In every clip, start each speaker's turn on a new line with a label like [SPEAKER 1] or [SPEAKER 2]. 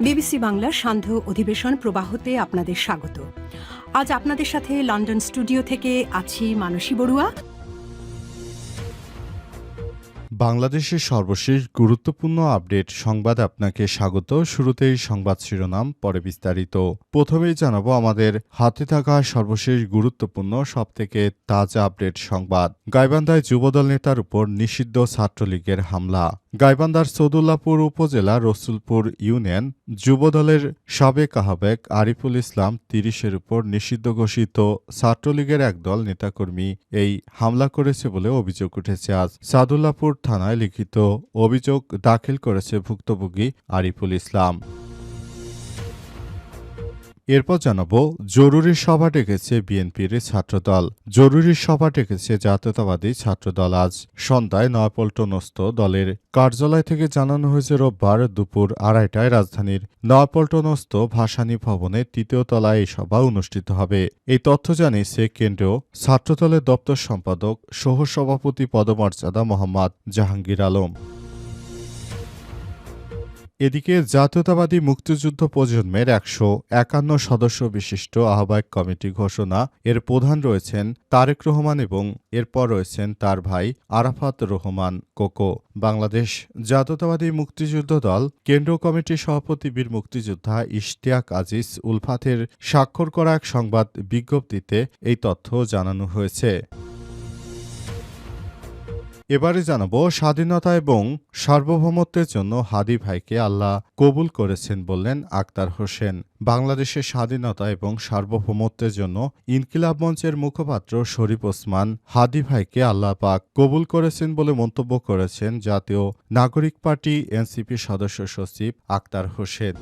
[SPEAKER 1] BBC বাংলার সান্ধ্য অধিবেশন প্রবাহতে আপনাদের স্বাগত। আজ আপনাদের সাথে লন্ডন স্টুডিও থেকে আছি মানসী বড়ুয়া।
[SPEAKER 2] বাংলাদেশের সর্বশেষ গুরুত্বপূর্ণ আপডেট সংবাদ আপনাকে স্বাগত। শুরুতেই সংবাদ শিরোনাম, পরে বিস্তারিত। প্রথমেই জানাবো আমাদের হাতে থাকা সর্বশেষ গুরুত্বপূর্ণ সবথেকে তাজা আপডেট সংবাদ। গাইবান্ধায় যুবদল নেতার উপর নিষিদ্ধ ছাত্রলীগের হামলা। গাইবান্ধার সদুল্লাপুর উপজেলা রসুলপুর ইউনিয়ন যুবদলের সাবেক আহ্বায়ক আরিফুল ইসলাম ৩০-এর উপর নিষিদ্ধ ঘোষিত ছাত্রলীগের একদল নেতাকর্মী এই হামলা করেছে বলে অভিযোগ উঠেছে। আজ সাদুল্লাপুর থানায় লিখিত অভিযোগ দাখিল করেছে ভুক্তভোগী আরিফুল ইসলাম। এরপর জানাবো জরুরি সভা ডেকেছে বিএনপির ছাত্রদল। জরুরি সভা ডেকেছে জাতীয়তাবাদী ছাত্রদল। আজ সন্ধ্যায় নয়াপল্টনস্থ দলের কার্যালয় থেকে জানানো হয়েছে রোববার দুপুর ২:৩০টায় রাজধানীর নয়াপল্টনস্থ ভাসানী ভবনে ৩য় তলায় এই সভা অনুষ্ঠিত হবে। এই তথ্য জানিয়েছে কেন্দ্রীয় ছাত্রদলের দপ্তর সম্পাদক সহসভাপতি পদমর্যাদা মোহাম্মদ জাহাঙ্গীর আলম। এদিকে জাতীয়তাবাদী মুক্তিযুদ্ধ প্রজন্মের ১৫১ সদস্য বিশিষ্ট আহ্বায়ক কমিটি ঘোষণা। এর প্রধান রয়েছেন তারেক রহমান এবং এরপর রয়েছেন তার ভাই আরাফাত রহমান কোকো। বাংলাদেশ জাতীয়তাবাদী মুক্তিযুদ্ধ দল কেন্দ্রীয় কমিটির সভাপতি বীর মুক্তিযোদ্ধা ইশতিয়াক আজিজ উলফাতের স্বাক্ষর করা এক সংবাদ বিজ্ঞপ্তিতে এই তথ্য জানানো হয়েছে। এবারে জানাবো স্বাধীনতা এবং সার্বভৌমত্বের জন্য হাদী ভাইকে আল্লাহ কবুল করেছেন বললেন আক্তার হোসেন। বাংলাদেশের স্বাধীনতা এবং সার্বভৌমত্বের জন্য ইনকিলাব মঞ্চের মুখপাত্র শরীফ ওসমান হাদী ভাইকে আল্লাহ পাক কবুল করেছেন বলে মন্তব্য করেছেন জাতীয় নাগরিক পার্টি এনসিপি সদস্য সচিব আক্তার হোসেন।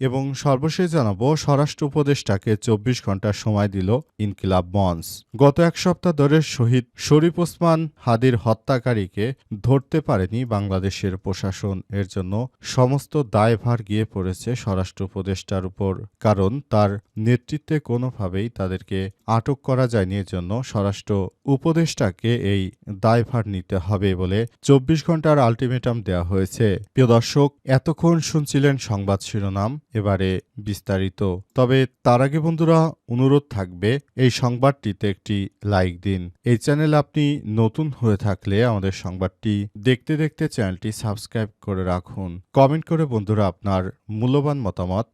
[SPEAKER 2] এবং সর্বশেষ জানাবো স্বরাষ্ট্র উপদেষ্টাকে ২৪ ঘন্টা সময় দিল ইনকিলাব মঞ্চ। গত এক সপ্তাহ ধরে শহীদ শরীফ ওসমান হাদীর হত্যাকারীকে ধরতে পারেনি বাংলাদেশের প্রশাসন। এর জন্য সমস্ত দায়ভার গিয়ে পড়েছে স্বরাষ্ট্র উপদেষ্টার উপর, কারণ তার নেতৃত্বে কোনোভাবেই তাদেরকে আটক করা যায়নি। এর জন্য স্বরাষ্ট্র উপদেষ্টাকে এই দায়ভার নিতে হবে বলে ২৪ ঘন্টার আলটিমেটাম দেওয়া হয়েছে। প্রিয় দর্শক, এতক্ষণ শুনছিলেন সংবাদ শিরোনাম, এবারে বিস্তারিত। তবে তার আগে বন্ধুরা অনুরোধ থাকবে এই সংবাদটিতে একটি লাইক দিন। এই চ্যানেলে আপনি নতুন হয়ে থাকলে আমাদের সংবাদটি দেখতে দেখতে চ্যানেলটি সাবস্ক্রাইব করে রাখুন। কমেন্ট করে বন্ধুরা আপনার মূল্যবান মতামত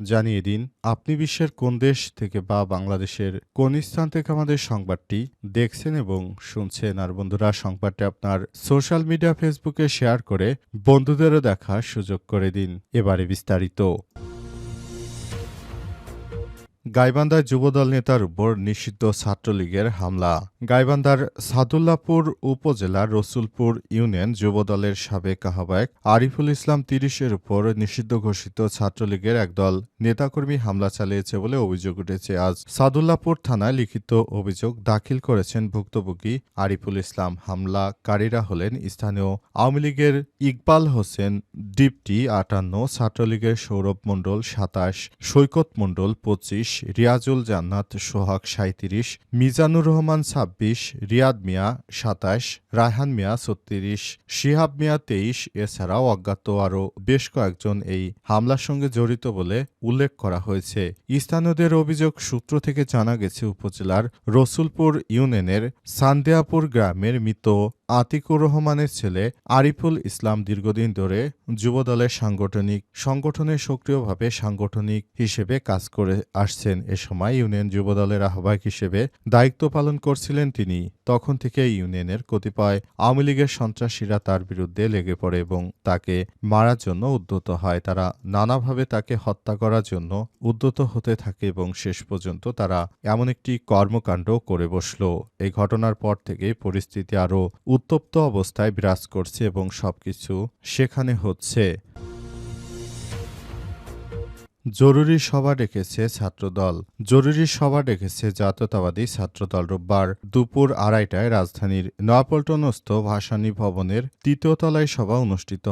[SPEAKER 2] জানিয়ে দিন আপনি বিশ্বের কোন দেশ থেকে বা বাংলাদেশের কোন স্থান থেকে আমাদের সংবাদটি দেখছেন এবং শুনছেন। আর বন্ধুরা সংবাদটি আপনার সোশ্যাল মিডিয়া ফেসবুকে শেয়ার করে বন্ধুদেরও দেখার সুযোগ করে দিন। এবারে বিস্তারিত। গাইবান্ধার যুবদল নেতার উপর নিষিদ্ধ ছাত্রলীগের হামলা। গাইবান্ধার সাদুল্লাপুর উপজেলার রসুলপুর ইউনিয়ন যুবদলের সাবেক আহ্বায়ক আরিফুল ইসলাম ৩০-এর উপর নিষিদ্ধ ঘোষিত ছাত্রলীগের একদল নেতাকর্মী হামলা চালিয়েছে বলে অভিযোগ উঠেছে। আজ সাদুল্লাপুর থানায় লিখিত অভিযোগ দাখিল করেছেন ভুক্তভোগী আরিফুল ইসলাম। হামলাকারীরা হলেন স্থানীয় আওয়ামী লীগের ইকবাল হোসেন ডিপটি ৫৮, ছাত্রলীগের সৌরভ মণ্ডল ২৭, সৈকত মণ্ডল ২৫, রিয়াজুল জান্নাত সোহাগ ৩৭, মিজানুর রহমান ২৬, রিয়াদ মিয়া ২৭, রায়হান মিয়া ৩৬, শিহাব মিয়া ২৩। এছাড়াও অজ্ঞাত আরও বেশ কয়েকজন এই হামলার সঙ্গে জড়িত বলে উল্লেখ করা হয়েছে। স্থানীয়দের অভিযোগ সূত্র থেকে জানা গেছে উপজেলার রসুলপুর ইউনিয়নের সান্দেয়াপুর গ্রামের মৃত আতিকুর রহমানের ছেলে আরিফুল ইসলাম দীর্ঘদিন ধরে যুবদলের সংগঠনে সক্রিয়ভাবে সাংগঠনিক হিসেবে কাজ করে আসছেন। এ সময় ইউনিয়ন যুবদলের আহ্বায়ক হিসেবে দায়িত্ব পালন করছিলেন তিনি। তখন থেকে ইউনিয়নের কতিপয় আওয়ামী লীগের সন্ত্রাসীরা তার বিরুদ্ধে লেগে পড়ে এবং তাকে মারার জন্য উদ্যত হয়। তারা নানাভাবে তাকে হত্যা করার জন্য উদ্যত হতে থাকে এবং শেষ পর্যন্ত তারা এমন একটি কর্মকাণ্ড করে বসল। এই ঘটনার পর থেকে পরিস্থিতি আরও উত্তপ্ত অবস্থায় বিরাজ করছে এবং সবকিছু সেখানে হচ্ছে। জরুরি সভা ডেকেছে ছাত্রদল। জরুরি সভা ডেকেছে জাতীয়তাবাদী ছাত্রদল রোববার দুপুর 2:30টায় রাজধানীর নয়াপল্টনস্থ ভাসানী ভবনের 3য় তলায় সভা অনুষ্ঠিত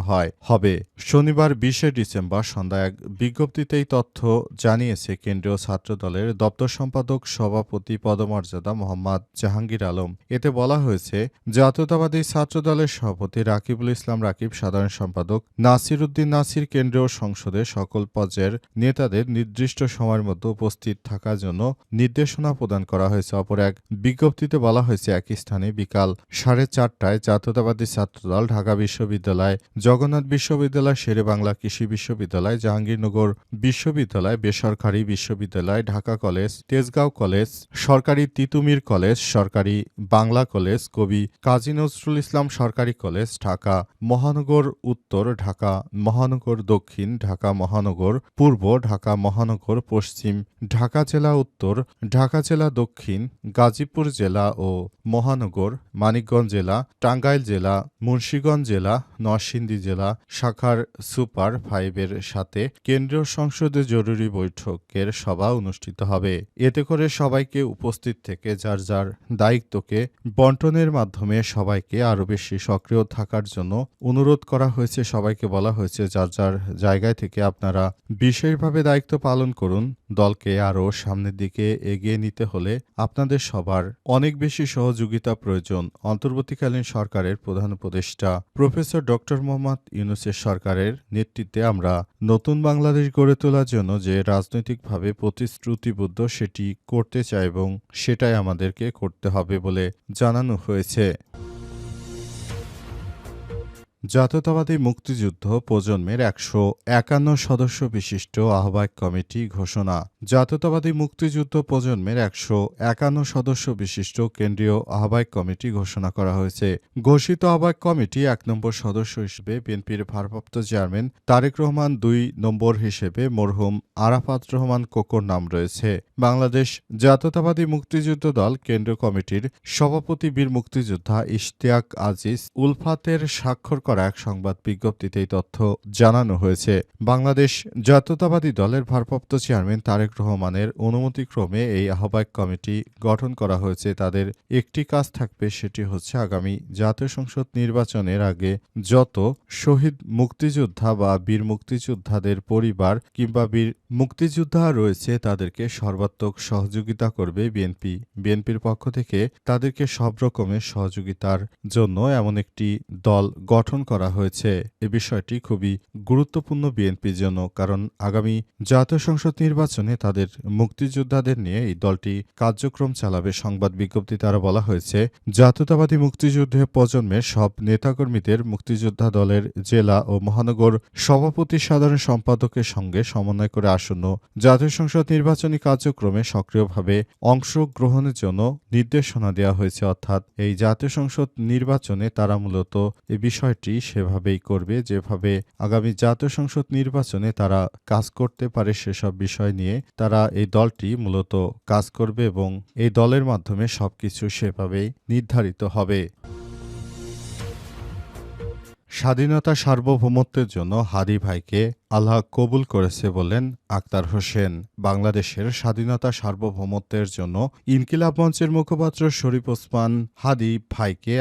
[SPEAKER 2] হবে শনিবার 20শে ডিসেম্বর সন্ধ্যায়। এক বিজ্ঞপ্তিতে এই তথ্য জানিয়েছে কেন্দ্রীয় ছাত্রদলের দপ্তর সম্পাদক সভাপতি পদমর্যাদা মোহাম্মদ জাহাঙ্গীর আলম। এতে বলা হয়েছে, জাতীয়তাবাদী ছাত্রদলের সভাপতি রাকিবুল ইসলাম রাকিব, সাধারণ সম্পাদক নাসির উদ্দিন নাসির কেন্দ্রীয় সংসদে সকল পর্যায়ের নেতাদের নির্দিষ্ট সময়ের মধ্যে উপস্থিত থাকার জন্য নির্দেশনা প্রদান করা হয়েছে। অপর এক বিজ্ঞপ্তিতে বলা হয়েছে, একই স্থানে বিকাল 4:30টায় জাতীয়তাবাদী ছাত্রদল ঢাকা বিশ্ববিদ্যালয়, জগন্নাথ বিশ্ববিদ্যালয়, শেরেবাংলা কৃষি বিশ্ববিদ্যালয়, জাহাঙ্গীরনগর বিশ্ববিদ্যালয়, বেসরকারি বিশ্ববিদ্যালয়, ঢাকা কলেজ, তেজগাঁও কলেজ, সরকারি তিতুমির কলেজ, সরকারি বাংলা কলেজ, কবি কাজী নজরুল ইসলাম সরকারি কলেজ, ঢাকা মহানগর উত্তর, ঢাকা মহানগর দক্ষিণ, ঢাকা মহানগর পূর্ব, ঢাকা মহানগর পশ্চিম, ঢাকা জেলা উত্তর, ঢাকা জেলা দক্ষিণ, গাজীপুর জেলা ও মহানগর, মানিকগঞ্জ জেলা, টাঙ্গাইল জেলা, মুন্সিগঞ্জ জেলা, নরসিংদী জেলা শাখার সুপার 5-এর সাথে কেন্দ্রীয় সংসদে জরুরি বৈঠকের সভা অনুষ্ঠিত হবে। এতে করে সবাইকে উপস্থিত থেকে যার যার দায়িত্বকে বন্টনের মাধ্যমে সবাইকে আরও বেশি সক্রিয় থাকার জন্য অনুরোধ করা হয়েছে। সবাইকে বলা হয়েছে, যার যার জায়গায় থেকে আপনারা বিশেষভাবে দায়িত্ব পালন করুন। দলকে আরও সামনের দিকে এগিয়ে নিতে হলে আপনাদের সবার অনেক বেশি সহযোগিতা প্রয়োজন। অন্তর্বর্তীকালীন সরকারের প্রধান উপদেষ্টা প্রফেসর ডক্টর মোহাম্মদ ইউনূসের সরকারের নেতৃত্বে আমরা নতুন বাংলাদেশ গড়ে তোলার জন্য যে রাজনৈতিকভাবে প্রতিশ্রুতিবদ্ধ সেটি করতে চাই এবং সেটাই আমাদেরকে করতে হবে বলে জানানো হয়েছে। জাতীয়তাবাদী মুক্তিযুদ্ধ প্রজন্মের 151 সদস্য বিশিষ্ট আহ্বায়ক কমিটি ঘোষণা। জাতীয়তাবাদী মুক্তিযুদ্ধ প্রজন্মের 151 সদস্য বিশিষ্ট কেন্দ্রীয় আহ্বায়ক কমিটি ঘোষণা করা হয়েছে। ঘোষিত আহ্বায়ক কমিটি 1 নম্বর সদস্য হিসেবে বিএনপির ভারপ্রাপ্ত চেয়ারম্যান তারেক রহমান, 2 নম্বর হিসেবে মরহুম আরাফাত রহমান কোকোর নাম রয়েছে। বাংলাদেশ জাতীয়তাবাদী মুক্তিযুদ্ধ দল কেন্দ্রীয় কমিটির সভাপতি বীর মুক্তিযোদ্ধা ইশতিয়াক আজিজ উলফাতের স্বাক্ষর করা এক সংবাদ বিজ্ঞপ্তিতে এই তথ্য জানানো হয়েছে। বাংলাদেশ জাতীয়তাবাদী দলের ভারপ্রাপ্ত চেয়ারম্যান তারেক রহমানের অনুমতিক্রমে এই আহ্বায়ক কমিটি গঠন করা হয়েছে। তাদের একটি কাজ থাকবে, সেটি হচ্ছে আগামী জাতীয় সংসদ নির্বাচনের আগে যত শহীদ মুক্তিযোদ্ধা বা বীর মুক্তিযোদ্ধাদের পরিবার কিংবা বীর মুক্তিযোদ্ধা রয়েছে তাদেরকে সর্বাত্মক সহযোগিতা করবে বিএনপি। বিএনপির পক্ষ থেকে তাদেরকে সব রকমের সহযোগিতার জন্য এমন একটি দল গঠন করা হয়েছে। এ বিষয়টি খুবই গুরুত্বপূর্ণ বিএনপির জন্য, কারণ আগামী জাতীয় সংসদ নির্বাচনে তাদের মুক্তিযোদ্ধাদের নিয়ে এই দলটি কার্যক্রম চালাবে। সংবাদ বিজ্ঞপ্তিতে আরও বলা হয়েছে, জাতীয়তাবাদী মুক্তিযুদ্ধে প্রজন্মের সব নেতাকর্মীদের মুক্তিযোদ্ধা দলের জেলা ও মহানগর সভাপতি, সাধারণ সম্পাদকের সঙ্গে সমন্বয় করে আসন্ন জাতীয় সংসদ নির্বাচনী কার্যক্রমে সক্রিয়ভাবে অংশগ্রহণের জন্য নির্দেশনা দেওয়া হয়েছে। অর্থাৎ এই জাতীয় সংসদ নির্বাচনে তারা মূলত এই বিষয়টি সেভাবেই করবে, যেভাবে আগামী জাতীয় সংসদ নির্বাচনে তারা কাজ করতে পারে সেসব বিষয় নিয়ে তারা এই দলটি মূলত কাজ করবে এবং এই দলের মাধ্যমে সবকিছু সেভাবেই নির্ধারিত হবে। স্বাধীনতা সার্বভৌমত্বের জন্য হাদী ভাইকে আল্লাহ কবুল করেছে বললেন আক্তার হোসেন। বাংলাদেশের স্বাধীনতা সার্বভৌমত্বের জন্য ইনকিলাব মঞ্চের মুখপাত্র শরীফ ওসমান হাদী ভাইকে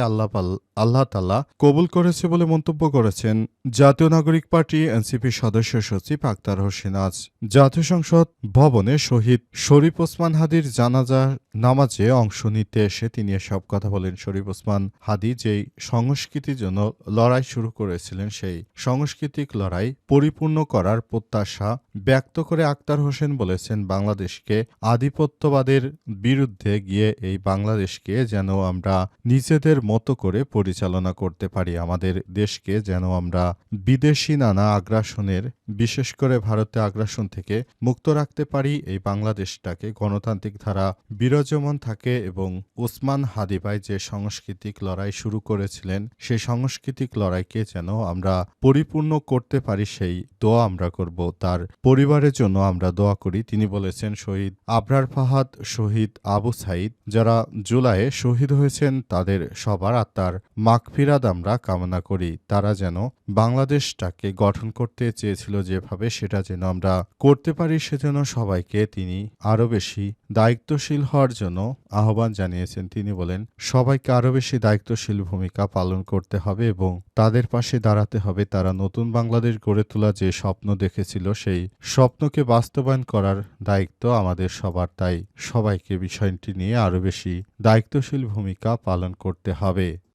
[SPEAKER 2] আল্লাহ তাআলা কবুল করেছে বলে মন্তব্য করেছেন জাতীয় নাগরিক পার্টি এনসিপির সদস্য সচিব আক্তার হোসেন। আজ জাতীয় সংসদ ভবনে শহীদ শরীফ ওসমান হাদীর জানাজা নামাজে অংশ নিতে এসে তিনি এসব কথা বলেন। শরীফ ওসমান হাদী যেই সংস্কৃতির জন্য লড়াই শুরু করেছিলেন, সেই সাংস্কৃতিক লড়াই পরিপূর্ণ করার প্রত্যাশা ব্যক্ত করে আক্তার হোসেন বলেছেন, বাংলাদেশকে আধিপত্যবাদের বিরুদ্ধে গিয়ে এই বাংলাদেশকে যেন আমরা নিজেদের মতো করে পরিচালনা করতে পারি, আমাদের দেশকে যেন আমরা বিদেশি নানা আগ্রাসনের, বিশেষ করে ভারতে আগ্রাসন থেকে মুক্ত রাখতে পারি, এই বাংলাদেশটাকে গণতান্ত্রিক ধারা বিরাজমান থাকে এবং ওসমান হাদী ভাই যে সাংস্কৃতিক লড়াই শুরু করেছিলেন সেই সাংস্কৃতিক লড়াইকে যেন আমরা পরিপূর্ণ করতে পারি, সেই দোয়া আমরা করব। তার পরিবারের জন্য আমরা দোয়া করি। তিনি বলেছেন শহীদ আবরার ফাহাদ, শহীদ আবু সাঈদ যারা জুলাইয়ে শহীদ হয়েছেন তাদের সবার আত্মার মাগফিরাত আমরা কামনা করি। তারা যেন বাংলাদেশটাকে গঠন করতে চেয়েছিল যেভাবে সেটা যেন আমরা করতে পারি সেজন্য সবাইকে তিনি আরও বেশি দায়িত্বশীল হওয়ার জন্য আহ্বান জানিয়েছেন। তিনি বলেন সবাইকে আরও বেশি দায়িত্বশীল ভূমিকা পালন করতে হবে এবং তাদের পাশে দাঁড়াতে হবে। তারা নতুন বাংলাদেশ গড়ে তোলা যে স্বপ্ন দেখেছিল সেই স্বপ্নকে বাস্তবায়ন করার দায়িত্ব আমাদের সবার। তাই সবাইকে বিষয়টি নিয়ে আরও বেশি দায়িত্বশীল ভূমিকা পালন করতে হবে।